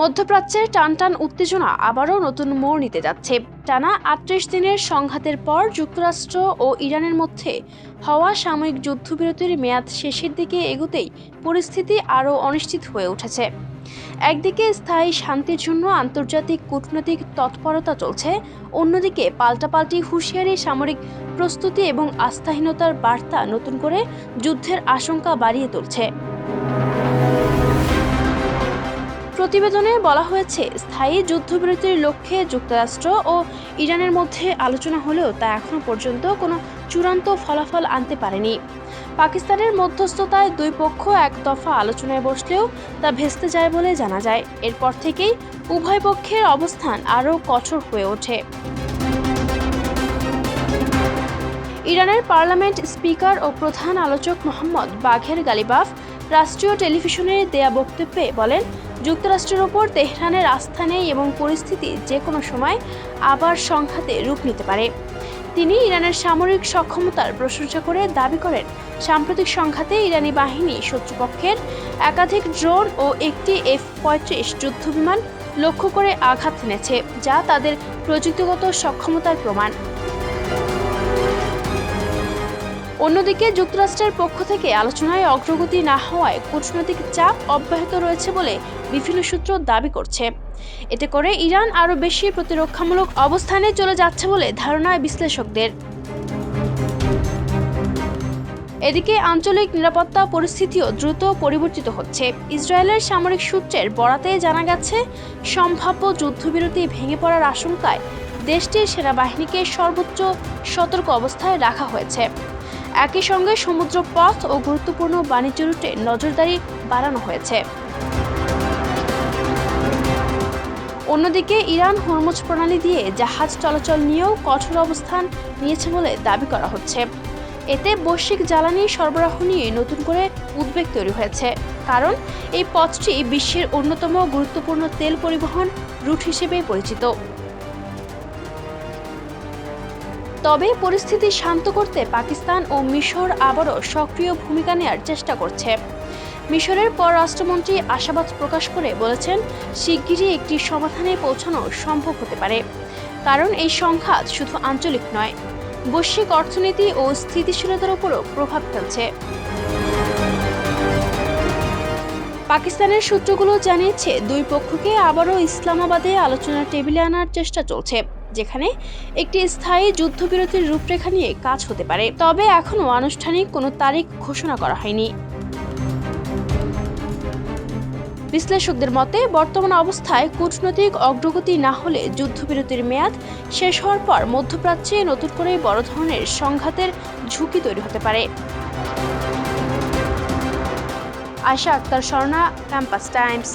মধ্যপ্রাচ্যের টানটান উত্তেজনা আবারও নতুন মোড় নিতে যাচ্ছে। টানা ৩৮ দিনের সংঘাতের পর যুক্তরাষ্ট্র ও ইরানের মধ্যে হওয়া সাময়িক যুদ্ধবিরতির মেয়াদ শেষের দিকে এগোতেই পরিস্থিতি আরও অনিশ্চিত হয়ে উঠেছে। একদিকে স্থায়ী শান্তির জন্য আন্তর্জাতিক কূটনৈতিক তৎপরতা চলছে, অন্যদিকে পাল্টাপাল্টি হুঁশিয়ারি, সামরিক প্রস্তুতি এবং আস্থাহীনতার বার্তা নতুন করে যুদ্ধের আশঙ্কা বাড়িয়ে তুলছে। প্রতিবেদনে বলা হয়েছে, স্থায়ী যুদ্ধবিরতির লক্ষ্যে যুক্তরাষ্ট্র ও ইরানের মধ্যে আলোচনা হলেও তা এখনো পর্যন্ত কোনো চূড়ান্ত ফলাফল আনতে পারেনি। পাকিস্তানের মধ্যস্থতায় দুই পক্ষ এক দফা আলোচনায় বসলেও তা ভেস্তে যায় বলে জানা যায়। এরপর থেকেই উভয় পক্ষের অবস্থান আরও কঠোর হয়ে ওঠে। ইরানের পার্লামেন্ট স্পিকার ও প্রধান আলোচক মোহাম্মদ বাঘের গালিবাফ রাষ্ট্রীয় টেলিভিশনে দেয়া বক্তব্যে বলেন, যুক্তরাষ্ট্রের ওপর তেহরানের আস্থা নেই এবং পরিস্থিতি যে কোনো সময় আবার সংঘাতে রূপ নিতে পারে। তিনি ইরানের সামরিক সক্ষমতার প্রশংসা করে দাবি করেন, সাম্প্রতিক সংঘাতে ইরানি বাহিনী শত্রুপক্ষের একাধিক ড্রোন ও একটি F-35 যুদ্ধবিমান লক্ষ্য করে আঘাত এনেছে, যা তাদের প্রযুক্তিগত সক্ষমতার প্রমাণ। অন্যদিকে যুক্তরাষ্ট্রের পক্ষ থেকে আলোচনায় অগ্রগতি না হওয়ায় কূটনৈতিক চাপ অব্যাহত রয়েছে বলে বিভিন্ন সূত্র দাবি করছে। এতে করে ইরান আরও বেশি প্রতিরক্ষামূলক অবস্থানে চলে যাচ্ছে বলে ধারণা বিশ্লেষকদের। এদিকে আঞ্চলিক নিরাপত্তা পরিস্থিতিও দ্রুত পরিবর্তিত হচ্ছে। ইসরায়েলের সামরিক সূত্রের বরাতে জানা গেছে, সম্ভাব্য যুদ্ধবিরতি ভেঙে পড়ার আশঙ্কায় দেশটির সেনাবাহিনীকে সর্বোচ্চ সতর্ক অবস্থায় রাখা হয়েছে। একই সঙ্গে সমুদ্র পথ ও গুরুত্বপূর্ণ বাণিজ্য রুটে নজরদারি বাড়ানো হয়েছে। অন্যদিকে ইরান হরমুজ প্রণালী দিয়ে জাহাজ চলাচল নিয়েও কঠোর অবস্থান নিয়েছে বলে দাবি করা হচ্ছে। এতে বৈশ্বিক জ্বালানি সরবরাহ নিয়ে নতুন করে উদ্বেগ তৈরি হয়েছে, কারণ এই পথটি বিশ্বের অন্যতম গুরুত্বপূর্ণ তেল পরিবহন রুট হিসেবে পরিচিত। তবে পরিস্থিতি শান্ত করতে পাকিস্তান ও মিশর আবারও সক্রিয় ভূমিকা নেওয়ার চেষ্টা করছে। মিশরের পররাষ্ট্রমন্ত্রী আশাবাদ প্রকাশ করে বলেছেন, শিগগিরই একটি সমাধানে পৌঁছানো সম্ভব হতে পারে, কারণ এই সংঘাত শুধু আঞ্চলিক নয়, বৈশ্বিক অর্থনীতি ও স্থিতিশীলতার উপরও প্রভাব ফেলছে। পাকিস্তানের সূত্রগুলো জানিয়েছে, দুই পক্ষকে আবারও ইসলামাবাদে আলোচনার টেবিলে আনার চেষ্টা চলছে, যেখানে একটি স্থায়ী যুদ্ধবিরতির রূপরেখা নিয়ে কাজ হতে পারে। তবে এখনও আনুষ্ঠানিক কোনো তারিখ ঘোষণা করা হয়নি। বিশ্লেষকদের মতে, বর্তমান অবস্থায় কূটনৈতিক অগ্রগতি না হলে যুদ্ধবিরতির মেয়াদ শেষ হওয়ার পর মধ্যপ্রাচ্যে নতুন করে বড় ধরনের সংঘাতের ঝুঁকি তৈরি হতে পারে। Ayesha Akter Swarna, Campus Times.